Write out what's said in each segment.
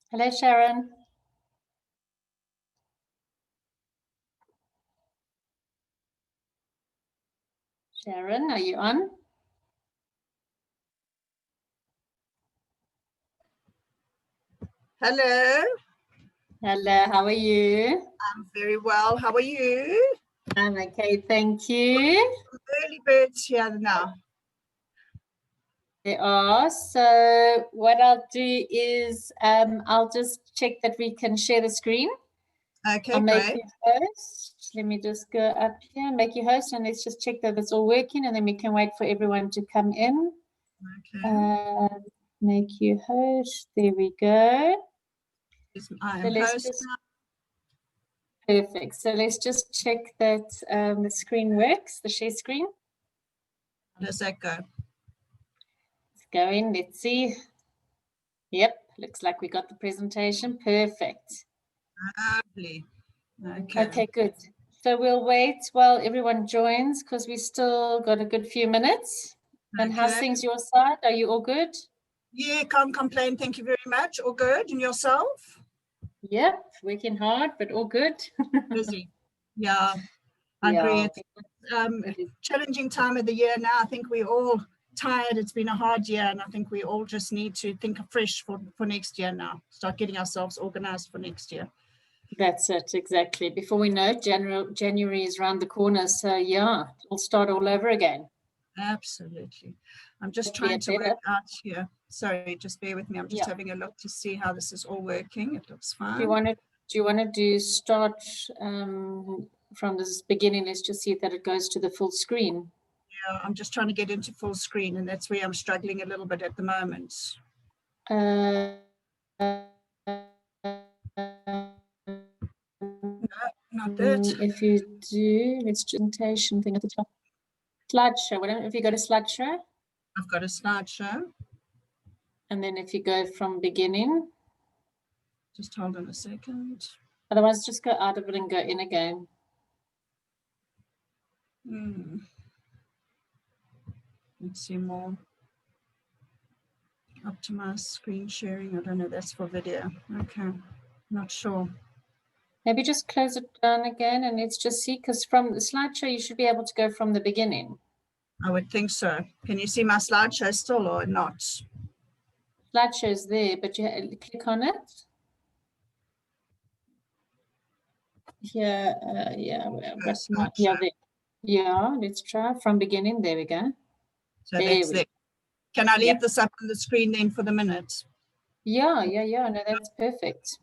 Hello, Sharon. Sharon, are you on? Hello. Hello, how are you? I'm very well. How are you? I'm okay, thank you. Early birds here now. There are. So what I'll do is I'll just check that we can share the screen. Okay, I'll make great. you host. Let me just go up here, make you host, and let's just check that it's all working, and then we can wait for everyone to come in. Okay. Make you host. There we go. I am host now. Perfect. So let's just check that the screen works, the share screen. How does that go? Let's go in. Let's see. Yep, looks like we got the presentation. Perfect. Lovely. Okay. Okay, good. So we'll wait while everyone joins because we still got a good few minutes. And how's things your side? Are you all good? Yeah, can't complain. Thank you very much. All good. And yourself? Yep, working hard, but all good. Busy. Yeah, I agree. It's challenging time of the year now. I think we're all tired. It's been a hard year, and I think we all just need to think afresh for next year now. Start getting ourselves organized for next year. That's it, exactly. Before we know it, January is around the corner. So yeah, it'll start all over again. Absolutely. I'm just trying to work out here. Sorry, just bear with me. I'm just having a look to see how this is all working. It looks fine. Do you want to start from this beginning? Let's just see that it goes to the full screen. Yeah, I'm just trying to get into full screen, and that's where I'm struggling a little bit at the moment. No, not that. If you do, it's presentation thing at the top. Slideshow. If you go to slideshow. I've got a slideshow. And then if you go from beginning. Just hold on a second. Otherwise, just go out of it and go in again. Let's see more. Optimize screen sharing. I don't know. That's for video. Okay. Not sure. Maybe just close it down again and let's just see, because from the slideshow, you should be able to go from the beginning. I would think so. Can you see my slideshow still or not? Slideshow's there, but you click on it. Here, what's not? Yeah, there. Yeah, let's try from beginning. There we go. So that's it. Can I leave this up on the screen then for the minute? Yeah. No, that's perfect.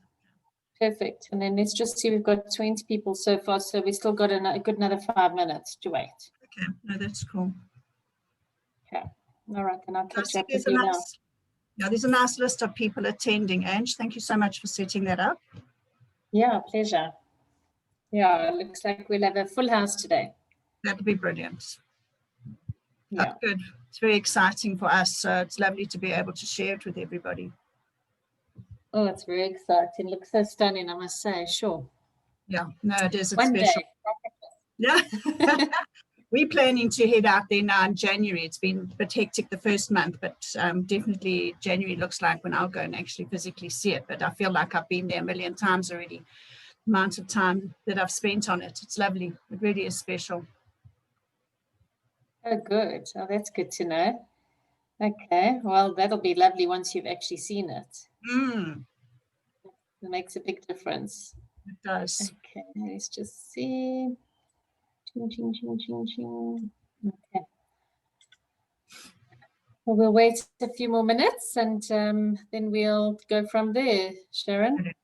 Perfect. And then let's just see, we've got 20 people so far, so we still got a good another 5 minutes to wait. Okay, no, that's cool. Okay. All right, then I'll catch up with you now. Yeah, there's a nice list of people attending, Ange. Thank you so much for setting that up. Yeah, pleasure. Yeah, it looks like we'll have a full house today. That'd be brilliant. Yeah. That's good. It's very exciting for us, so it's lovely to be able to share it with everybody. Oh, it's very exciting. Looks so stunning, I must say. Sure. Yeah, no, it is. It's One special. Day. Yeah. We're planning to head out there now in January. It's been a bit hectic the first month, but definitely January looks like when I'll go and actually physically see it. But I feel like I've been there a million times already. The amount of time that I've spent on it. It's lovely. It really is special. Oh, good. Oh, that's good to know. Okay. Well, that'll be lovely once you've actually seen it. It makes a big difference. It does. Okay. Let's just see. Okay. Well, we'll wait a few more minutes and then we'll go from there, Sharon. Okay.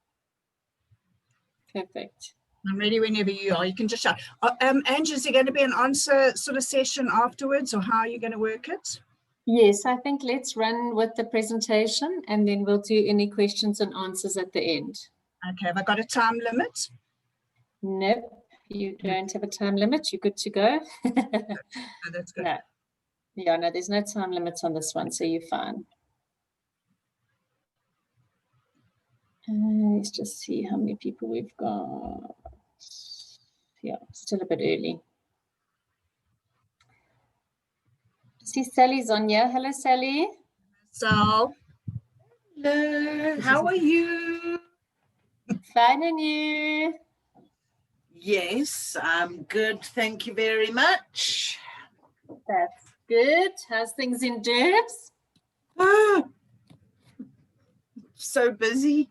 Perfect. I'm ready whenever you are. You can just shout. Angie, is there going to be an answer sort of session afterwards, or how are you going to work it? Yes, I think let's run with the presentation and then we'll do any questions and answers at the end. Okay. Have I got a time limit? Nope, you don't have a time limit. You're good to go. Oh, that's good. No. Yeah, no, there's no time limits on this one, so you're fine. Let's just see how many people we've got. Yeah, still a bit early. See, Sally's on here. Hello, Sally. So, Hello, how are you? Fine, and you? Yes, I'm good. Thank you very much. That's good. How's things in Durbs? Ah, so busy.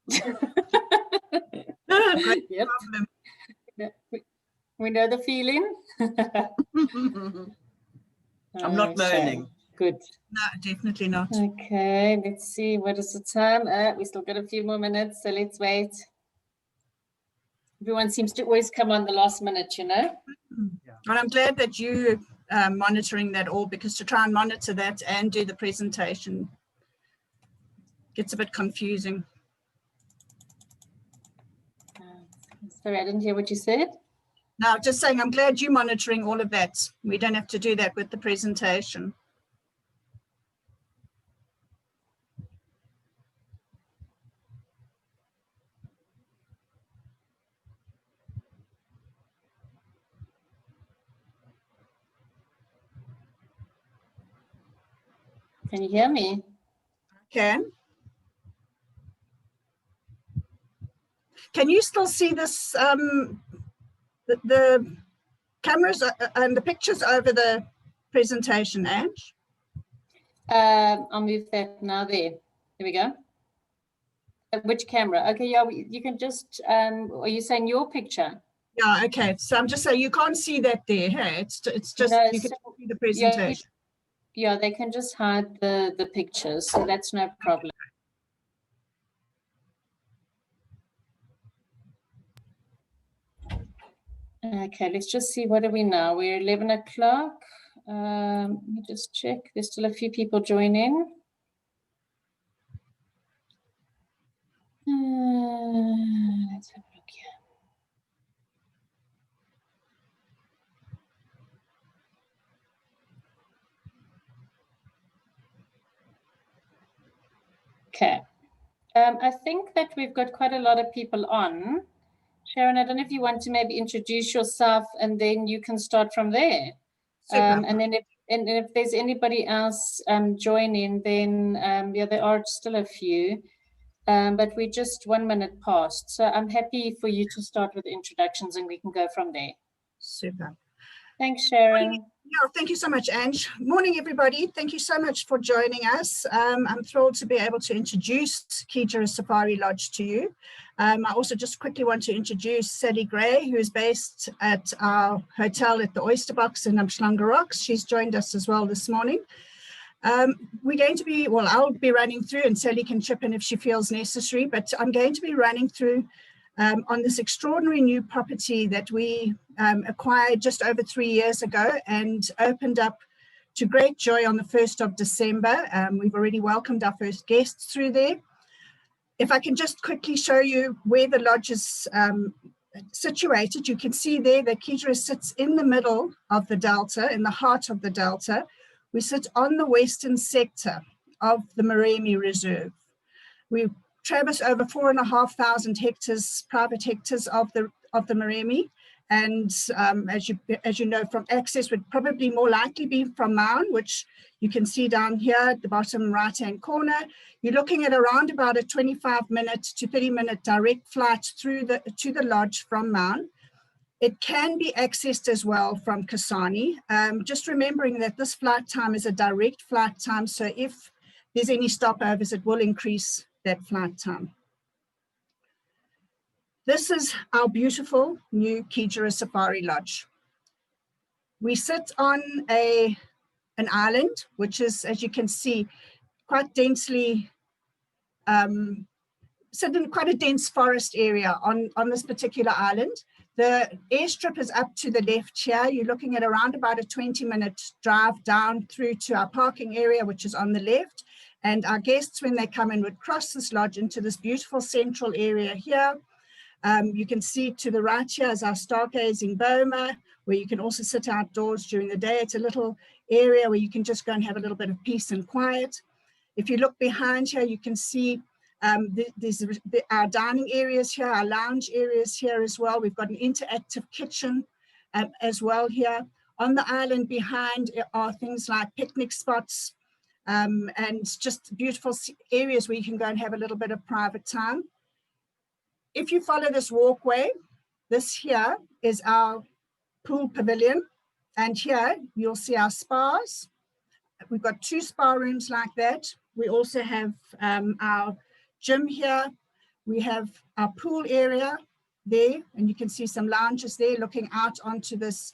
Great Yep. problem. We know the feeling. I'm not moaning. Good. No, definitely not. Okay, let's see. What is the time? We still got a few more minutes, so let's wait. Everyone seems to always come on the last minute, you know? Well, I'm glad that you monitoring that all, because to try and monitor that and do the presentation gets a bit confusing. Sorry, I didn't hear what you said. No, just saying, I'm glad you're monitoring all of that. We don't have to do that with the presentation. Can you hear me? Can you still see this, the cameras and the pictures over the presentation, Ange? I'll move that now there. Here we go. Which camera? Okay, yeah, you can just, are you saying your picture? Yeah, okay. So I'm just saying you can't see that there. Hey, it's just No, you can so- see the presentation. Yeah, they can just hide the pictures, so that's no problem. Okay, let's just see, what are we now? We're 11 o'clock. Let me just check. There's still a few people joining. Let's have a look here. Okay. I think that we've got quite a lot of people on. Sharon, I don't know if you want to maybe introduce yourself and then you can start from there. And then if there's anybody else joining, then yeah, there are still a few, but we're just 1 minute past. So I'm happy for you to start with introductions and we can go from there. Super. Thanks, Sharon. Yeah, thank you so much, Ange. Morning, everybody. Thank you so much for joining us. I'm thrilled to be able to introduce Xigera Safari Lodge to you. I also just quickly want to introduce Sally Gray, who is based at our hotel at the Oyster Box in Umhlanga Rocks. She's joined us as well this morning. We're going to be, well, I'll be running through, and Sally can chip in if she feels necessary, but I'm going to be running through on this extraordinary new property that we acquired just over 3 years ago and opened up to great joy on the 1st of December. We've already welcomed our first guests through there. If I can just quickly show you where the lodge is situated, you can see there that Xigera sits in the middle of the delta, in the heart of the delta. We sit on the western sector of the Moremi Reserve. We traverse over 4,500 hectares, private hectares of the Moremi, and as you know from access, would probably more likely be from Maun, which you can see down here at the bottom right-hand corner. You're looking at around about a 25-minute to 30-minute direct flight to the lodge from Maun. It can be accessed as well from Kasane. Just remembering that this flight time is a direct flight time, so if there's any stopovers, it will increase that flight time. This is our beautiful new Xigera Safari Lodge. We sit on an island, which is, as you can see, quite densely, sit in quite a dense forest area on this particular island. The airstrip is up to the left here. You're looking at around about a 20-minute drive down through to our parking area, which is on the left. And our guests, when they come in, would cross this lodge into this beautiful central area here. You can see to the right here is our stargazing boma, where you can also sit outdoors during the day. It's a little area where you can just go and have a little bit of peace and quiet. If you look behind here, you can see there's our dining areas here, our lounge areas here as well. We've got an interactive kitchen as well here. On the island behind are things like picnic spots, and just beautiful areas where you can go and have a little bit of private time. If you follow this walkway, this here is our pool pavilion, and here you'll see our spas. We've got 2 spa rooms like that. We also have our gym here. We have our pool area there, and you can see some lounges there looking out onto this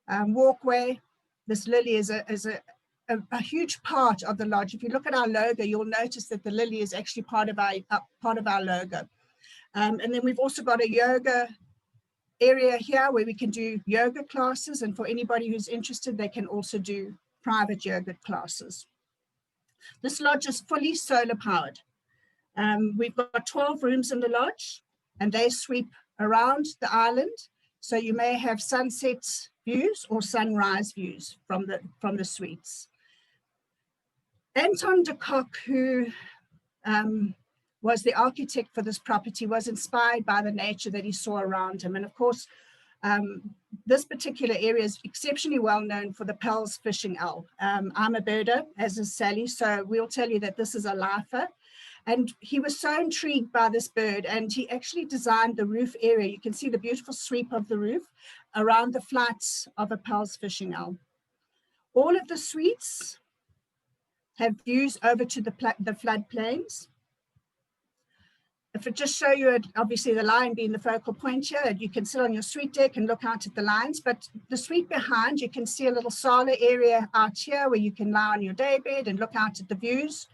walkway. This lily is a huge part of the lodge. If you look at our logo, you'll notice that the lily is actually part of our logo. And then we've also got a yoga area here where we can do yoga classes, and for anybody who's interested, they can also do private yoga classes. This lodge is fully solar powered. We've got 12 rooms in the lodge, and they sweep around the island. So you may have sunset views or sunrise views from the suites. Anton de Kock, who was the architect for this property, was inspired by the nature that he saw around him. And of course, this particular area is exceptionally well known for the Pell's fishing owl. I'm a birder, as is Sally, so we'll tell you that this is a lifer. And he was so intrigued by this bird, and he actually designed the roof area. You can see the beautiful sweep of the roof around the flights of a Pell's fishing owl. All of the suites have views over to the floodplains. If I just show you, obviously the line being the focal point here, you can sit on your suite deck and look out at the lines, but the suite behind, you can see a little sala area out here where you can lie on your day bed and look out at the views.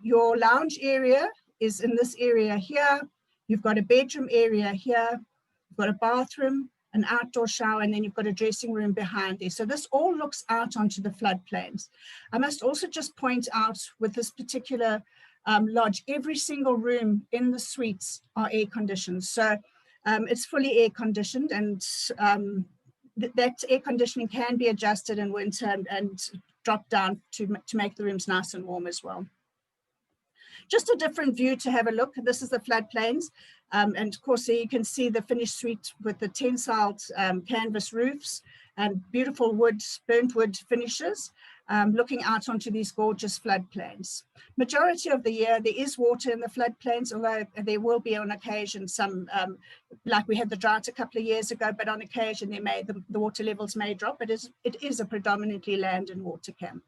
Your lounge area is in this area here. You've got a bedroom area here. You've got a bathroom, an outdoor shower, and then you've got a dressing room behind there. So this all looks out onto the floodplains. I must also just point out with this particular lodge, every single room in the suites are air conditioned. So it's fully air conditioned, and that air conditioning can be adjusted in winter and dropped down to make the rooms nice and warm as well. Just a different view to have a look. This is the floodplains. And of course, there you can see the finished suite with the tensiled canvas roofs and beautiful wood, burnt wood finishes, looking out onto these gorgeous floodplains. Majority of the year, there is water in the floodplains, although there will be on occasion some, like we had the drought a couple of years ago, but on occasion the water levels may drop. It is a predominantly land and water camp.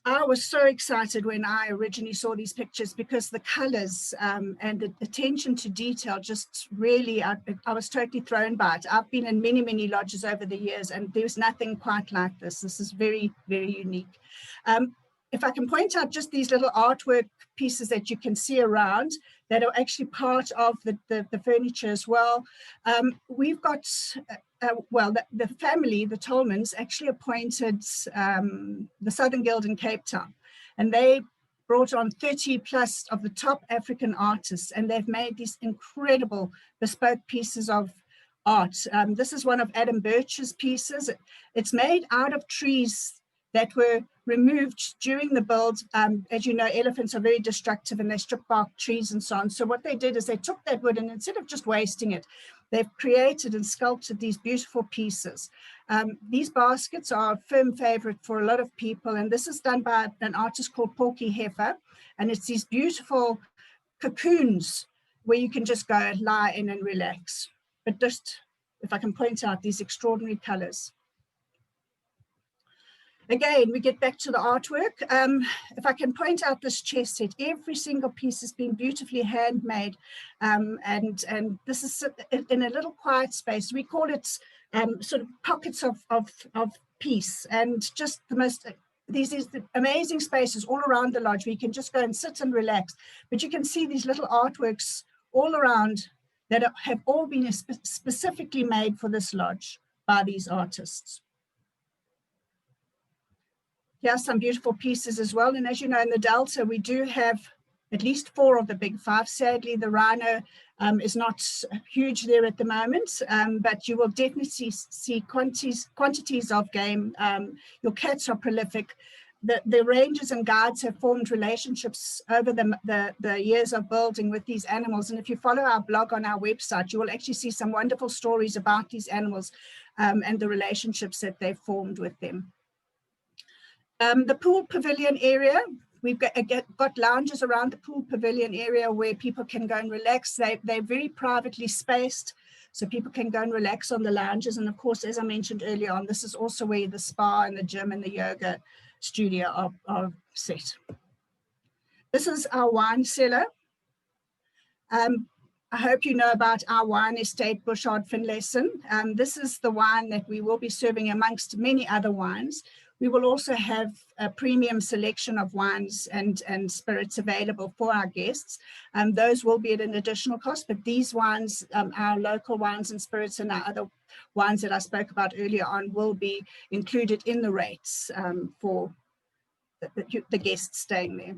I was so excited when I originally saw these pictures because the colors and the attention to detail just really, I was totally thrown by it. I've been in many, many lodges over the years, and there's nothing quite like this. This is very, very unique. If I can point out just these little artwork pieces that you can see around that are actually part of the furniture as well. We've got, well, the family, the Tolmans, actually appointed the Southern Guild in Cape Town, and they brought on 30 plus of the top African artists, and they've made these incredible bespoke pieces of art. This is one of Adam Birch's pieces. It's made out of trees that were removed during the build. As you know, elephants are very destructive and they strip bark trees and so on. So what they did is they took that wood, and instead of just wasting it, they've created and sculpted these beautiful pieces. These baskets are a firm favorite for a lot of people, and this is done by an artist called Porky Heifer, and it's these beautiful cocoons where you can just go lie in and relax. But just, if I can point out these extraordinary colors. Again, we get back to the artwork. If I can point out this chess set, every single piece has been beautifully handmade, and this is in a little quiet space. We call it sort of pockets of peace, and just the most, these amazing spaces all around the lodge where you can just go and sit and relax. But you can see these little artworks all around that have all been specifically made for this lodge by these artists. Here are some beautiful pieces as well. And as you know, in the Delta, we do have at least 4 of the big 5. Sadly, the rhino is not huge there at the moment, but you will definitely see quantities of game. Your cats are prolific. The rangers and guides have formed relationships over the years of building with these animals. And if you follow our blog on our website, you will actually see some wonderful stories about these animals and the relationships that they've formed with them. The pool pavilion area, we've got lounges around the pool pavilion area where people can go and relax. They're very privately spaced, so people can go and relax on the lounges. And of course, as I mentioned earlier on, this is also where the spa and the gym and the yoga studio are set. This is our wine cellar. I hope you know about our wine estate, Bouchard Finlayson. This is the wine that we will be serving amongst many other wines. We will also have a premium selection of wines and spirits available for our guests. Those will be at an additional cost, but these wines, our local wines and spirits and our other wines that I spoke about earlier on, will be included in the rates for the guests staying there.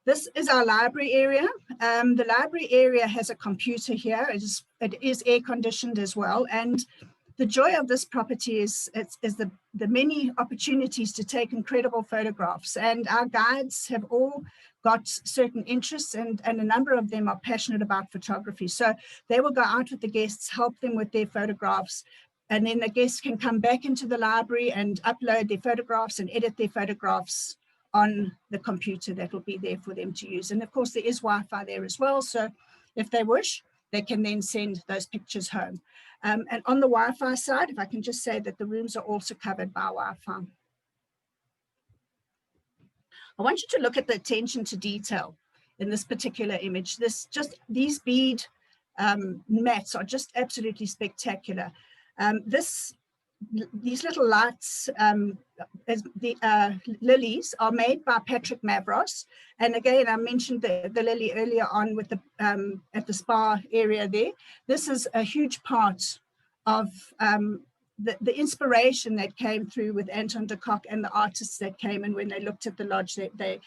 This is our library area. The library area has a computer here. It is air conditioned as well. And the joy of this property is the many opportunities to take incredible photographs. And our guides have all got certain interests, and a number of them are passionate about photography. So they will go out with the guests, help them with their photographs, and then the guests can come back into the library and upload their photographs and edit their photographs on the computer that will be there for them to use. And of course, there is Wi-Fi there as well. So if they wish, they can then send those pictures home. And on the Wi-Fi side, if I can just say that the rooms are also covered by Wi-Fi. I want you to look at the attention to detail in this particular image. These bead mats are just absolutely spectacular. These little lights, lilies, are made by Patrick Mavros. And again, I mentioned the lily earlier on with the at the spa area there. This is a huge part of the inspiration that came through with Anton de Kock and the artists that came in when they looked at the lodge. They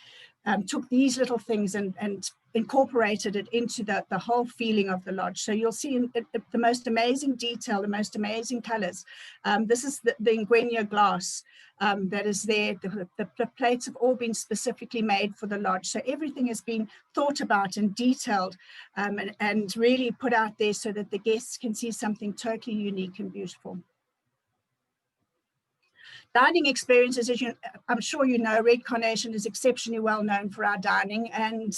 took these little things and incorporated it into the whole feeling of the lodge. So you'll see the most amazing detail, the most amazing colors. This is the Ingenia glass that is there. The plates have all been specifically made for the lodge. So everything has been thought about and detailed and really put out there so that the guests can see something totally unique and beautiful. Dining experiences, as I'm sure you know, Red Carnation is exceptionally well known for our dining, and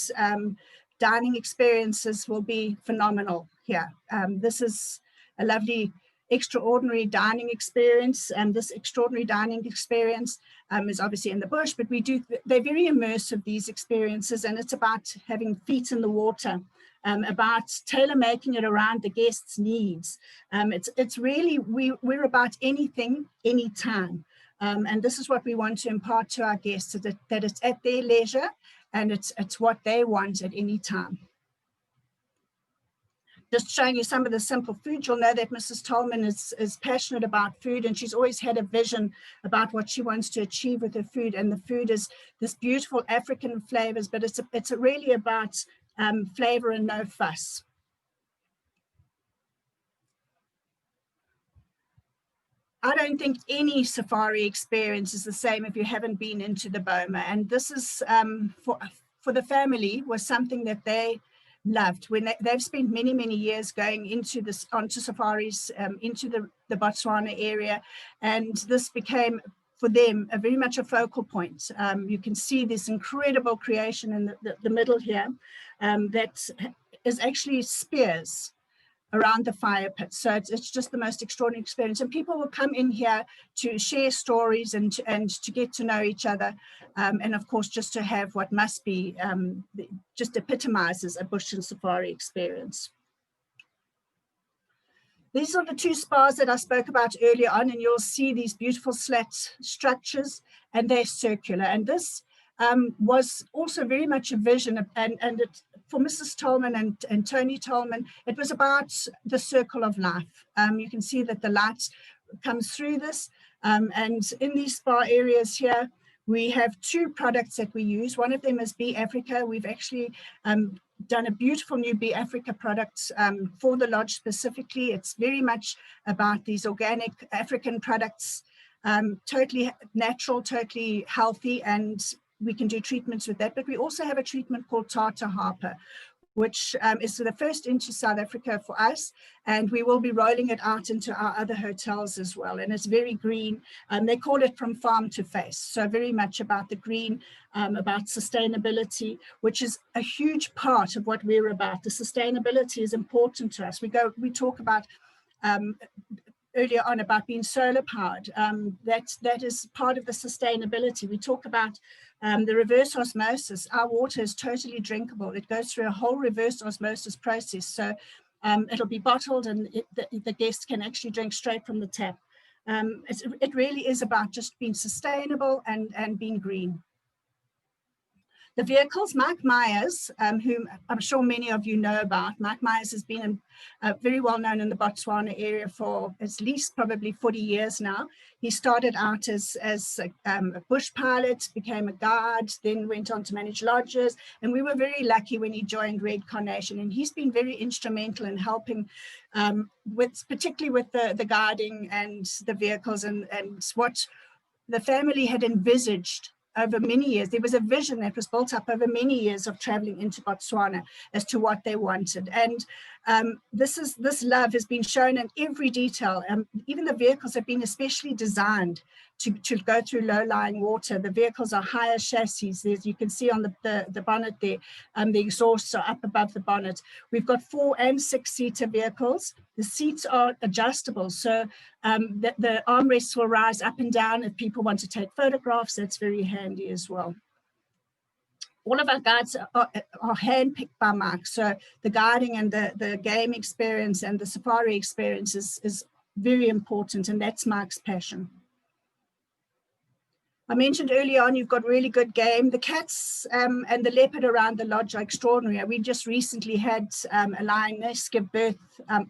dining experiences will be phenomenal here. This is a lovely, extraordinary dining experience, and this extraordinary dining experience is obviously in the bush, but they're very immersive, these experiences, and it's about having feet in the water. About tailor-making it around the guests' needs. It's really, we're about anything, anytime. And this is what we want to impart to our guests, that it's at their leisure and it's what they want at any time. Just showing you some of the simple food. You'll know that Mrs. Tolman is passionate about food, and she's always had a vision about what she wants to achieve with her food. And the food is this beautiful African flavors, but it's really about flavor and no fuss. I don't think any safari experience is the same if you haven't been into the Boma. And this is for the family was something that they loved when they've spent many, many years going onto safaris into the Botswana area. And this became for them very much a focal point. You can see this incredible creation in the middle here that is actually spears around the fire pit. So it's just the most extraordinary experience. And people will come in here to share stories and to get to know each other. And of course, just to have what must be, just epitomizes a bush and safari experience. These are the two spas that I spoke about earlier on, and you'll see these beautiful slat structures, and they're circular. And this was also very much a vision, and for Mrs. Tolman and Tony Tolman, it was about the circle of life. You can see that the light comes through this, and in these spa areas here, we have two products that we use. One of them is Bee Africa. We've actually done a beautiful new Bee Africa product for the lodge specifically. It's very much about these organic African products, totally natural, totally healthy, and we can do treatments with that. But we also have a treatment called Tartar Harper, which is the first into South Africa for us, and we will be rolling it out into our other hotels as well. And it's very green. They call it from farm to face, so very much about the green, about sustainability, which is a huge part of what we're about. The sustainability is important to us. We talk about earlier on about being solar powered. That is part of the sustainability. We talk about the reverse osmosis. Our water is totally drinkable. It goes through a whole reverse osmosis process. So it'll be bottled, and the guests can actually drink straight from the tap. It really is about just being sustainable and being green. The vehicles, Mike Myers, whom I'm sure many of you know about. Mike Myers has been very well known in the Botswana area for at least probably 40 years now. He started out as a bush pilot, became a guide, then went on to manage lodges. And we were very lucky when he joined Red Carnation. And he's been very instrumental in helping particularly with the guiding and the vehicles and what the family had envisaged over many years. There was a vision that was built up over many years of traveling into Botswana as to what they wanted. And this love has been shown in every detail. Even the vehicles have been especially designed to go through low-lying water. The vehicles are higher chassis. You can see on the bonnet there, the exhausts are up above the bonnet. We've got 4- and 6-seater vehicles. The seats are adjustable, so the armrests will rise up and down if people want to take photographs. That's very handy as well. All of our guides are handpicked by Mike, so the guiding and the game experience and the safari experience is very important, and that's Mike's passion. I mentioned earlier on, you've got really good game. The cats and the leopard around the lodge are extraordinary. We just recently had a lioness give birth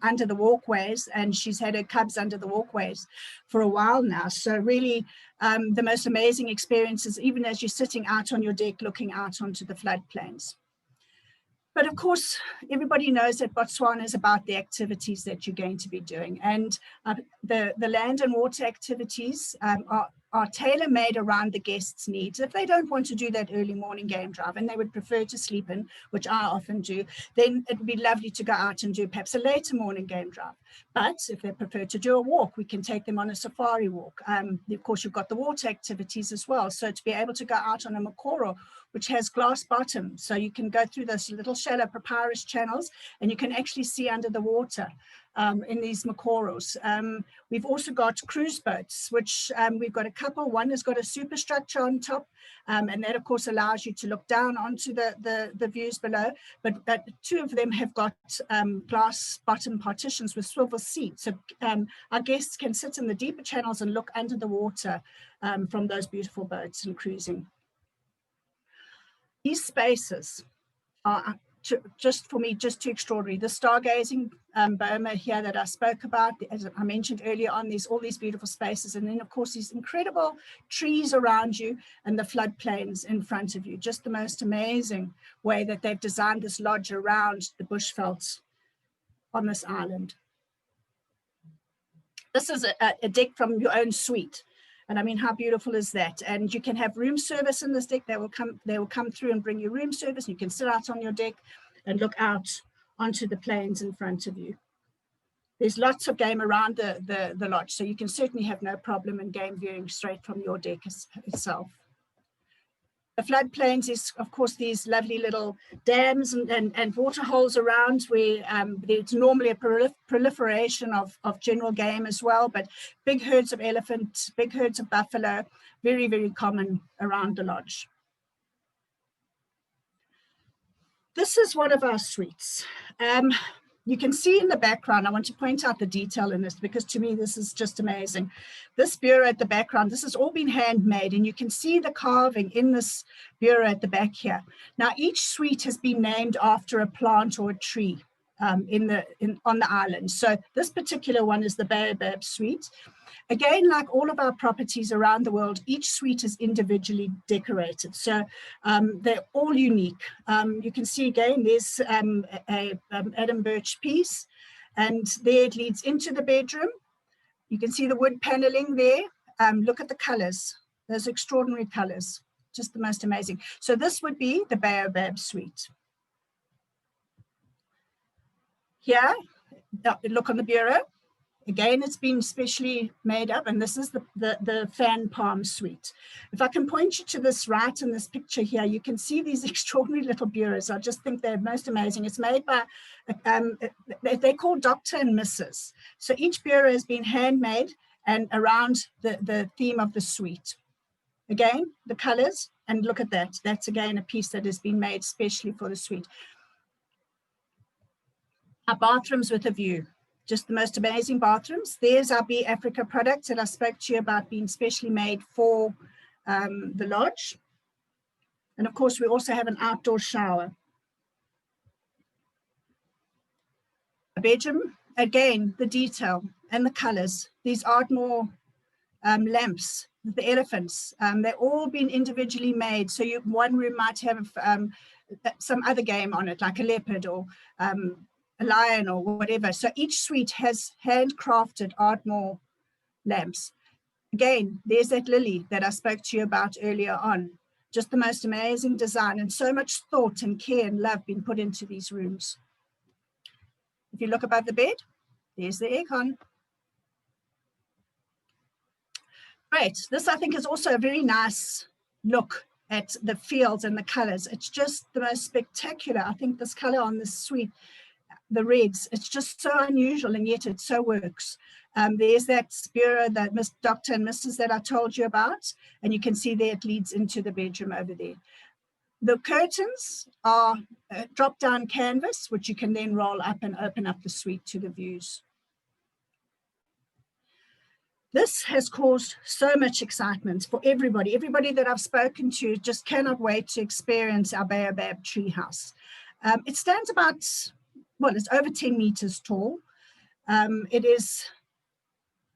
under the walkways, and she's had her cubs under the walkways for a while now. So really the most amazing experiences, even as you're sitting out on your deck, looking out onto the floodplains. But of course, everybody knows that Botswana is about the activities that you're going to be doing. And the land and water activities are tailor-made around the guests' needs. If they don't want to do that early morning game drive and they would prefer to sleep in, which I often do, then it would be lovely to go out and do perhaps a later morning game drive. But if they prefer to do a walk, we can take them on a safari walk. Of course, you've got the water activities as well. So to be able to go out on a Mokoro, which has glass bottom, so you can go through those little shallow papyrus channels and you can actually see under the water in these Mokoros. We've also got cruise boats, which we've got a couple. One has got a superstructure on top, and that of course allows you to look down onto the views below, but 2 of them have got glass bottom partitions with swivel seats. So our guests can sit in the deeper channels and look under the water from those beautiful boats and cruising. These spaces are just for me, just too extraordinary. The stargazing boma here that I spoke about, as I mentioned earlier on, there's all these beautiful spaces. And then of course, these incredible trees around you and the floodplains in front of you. Just the most amazing way that they've designed this lodge around the bushvelds on this island. This is a deck from your own suite. And I mean, how beautiful is that? And you can have room service in this deck. They will come through and bring you room service. You can sit out on your deck and look out onto the plains in front of you. There's lots of game around the lodge, so you can certainly have no problem in game viewing straight from your deck itself. The floodplains is, of course, these lovely little dams and water holes around where there's normally a proliferation of general game as well, but big herds of elephant, big herds of buffalo, very, very common around the lodge. This is one of our suites. You can see in the background, I want to point out the detail in this because to me, this is just amazing. This bureau at the background, this has all been handmade and you can see the carving in this bureau at the back here. Now, each suite has been named after a plant or a tree on the island. So this particular one is the Baobab suite. Again, like all of our properties around the world, each suite is individually decorated. So they're all unique. You can see again, there's a Adam Birch piece, and there it leads into the bedroom. You can see the wood paneling there. Look at the colors. Those extraordinary colors, just the most amazing. So this would be the Baobab suite. here, look on the bureau. Again, it's been specially made up, and this is the fan palm suite. If I can point you to this right in this picture here, you can see these extraordinary little bureaus. I just think they're most amazing. It's made by, they're called Dr. and Mrs. So each bureau has been handmade and around the theme of the suite. Again, the colors, and look at that. That's again a piece that has been made specially for the suite. Our bathrooms with a view. Just the most amazing bathrooms. There's our Be Africa products that I spoke to you about being specially made for the lodge. And of course, we also have an outdoor shower. A bedroom, again, the detail and the colors. These Ardmore lamps, the elephants, they're all been individually made. So one room might have some other game on it, like a leopard or a lion or whatever. So each suite has handcrafted Ardmore lamps. Again, there's that lily that I spoke to you about earlier on. Just the most amazing design, and so much thought and care and love being put into these rooms. If you look above the bed, there's the aircon. Great. This, I think, is also a very nice look at the fields and the colors. It's just the most spectacular. I think this color on this suite, the reds, it's just so unusual, and yet it so works. There's that bureau, that Miss Dr. and Mrs. that I told you about, and you can see there it leads into the bedroom over there. The curtains are drop-down canvas, which you can then roll up and open up the suite to the views. This has caused so much excitement for everybody. Everybody that I've spoken to just cannot wait to experience our Baobab treehouse. It stands about, well, it's over 10 meters tall. It is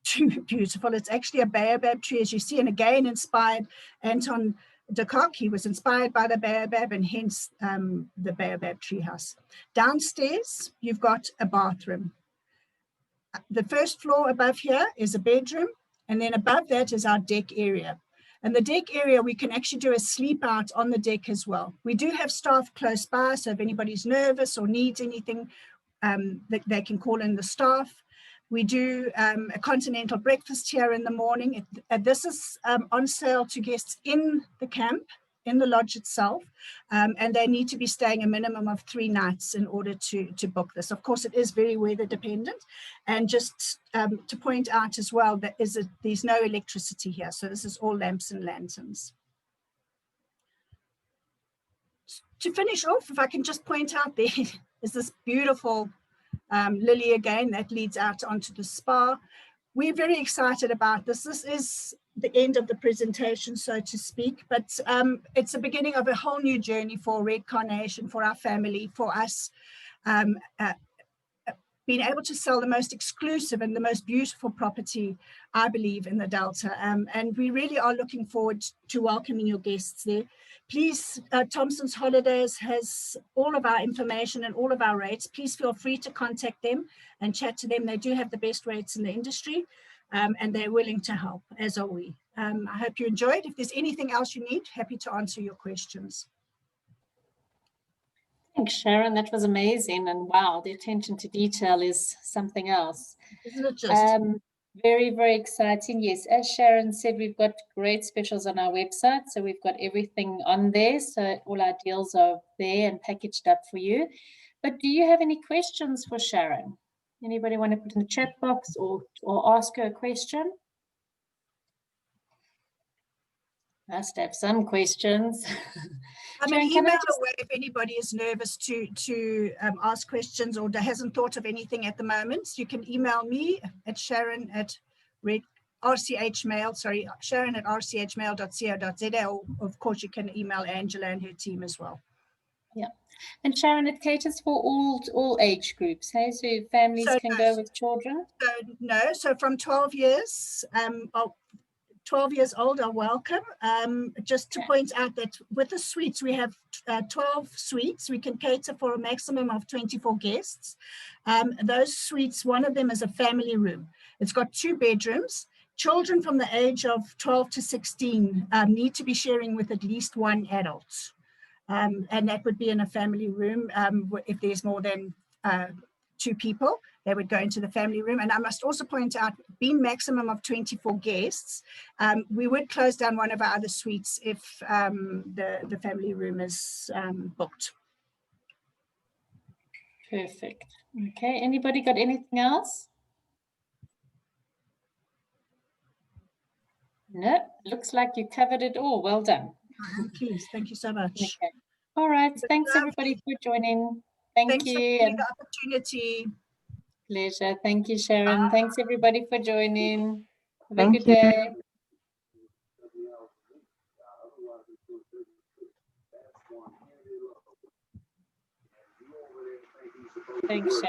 too beautiful. It's actually a baobab tree, as you see, and again inspired Anton de Kock. He was inspired by the baobab, and hence the Baobab treehouse. Downstairs, you've got a bathroom. The first floor above here is a bedroom, and then above that is our deck area. And the deck area, we can actually do a sleep out on the deck as well. We do have staff close by, so if anybody's nervous or needs anything, they can call in the staff. We do a continental breakfast here in the morning. This is on sale to guests in the camp, in the lodge itself, and they need to be staying a minimum of 3 nights in order to book this. Of course, it is very weather dependent. And just to point out as well, that there's no electricity here. So this is all lamps and lanterns. To finish off, if I can just point out, there is this beautiful lily again that leads out onto the spa. We're very excited about this. This is the end of the presentation, so to speak, but it's the beginning of a whole new journey for Red Carnation, for our family, for us, being able to sell the most exclusive and the most beautiful property, I believe, in the Delta. And we really are looking forward to welcoming your guests there. Please, Thompson's Holidays has all of our information and all of our rates. Please feel free to contact them and chat to them. They do have the best rates in the industry, and they're willing to help, as are we. I hope you enjoyed. If there's anything else you need, happy to answer your questions. Thanks, Sharon. That was amazing. And wow, the attention to detail is something else. Isn't it just? Very, very exciting. Yes, as Sharon said, we've got great specials on our website. So we've got everything on there. So all our deals are there and packaged up for you. But do you have any questions for Sharon? Anybody want to put in the chat box or ask her a question? Must have some questions. I mean, email away if anybody is nervous to ask questions or hasn't thought of anything at the moment. You can email me at Sharon at rchmail.co.za, or of course you can email Angela and her team as well. Yeah, and Sharon, it caters for all age groups, hey? So families can go with children? So from 12 years, 12 years old are welcome. Just to point out that with the suites, we have 12 suites. We can cater for a maximum of 24 guests. Those suites, one of them is a family room. It's got 2 bedrooms. Children from the age of 12 to 16 need to be sharing with at least 1 adult. And that would be in a family room if there's more than 2 people. They would go into the family room. And I must also point out, being maximum of 24 guests, we would close down one of our other suites if the family room is booked. Perfect. Okay, anybody got anything else? No, looks like you covered it all. Well done. Please, thank you so much. Okay. All right. Thanks Lovely. everybody for joining. Thank Thanks for you. giving the opportunity. Pleasure. Thank you, Sharon. Thanks everybody for joining. Have a Thank good day. Thanks, Sharon.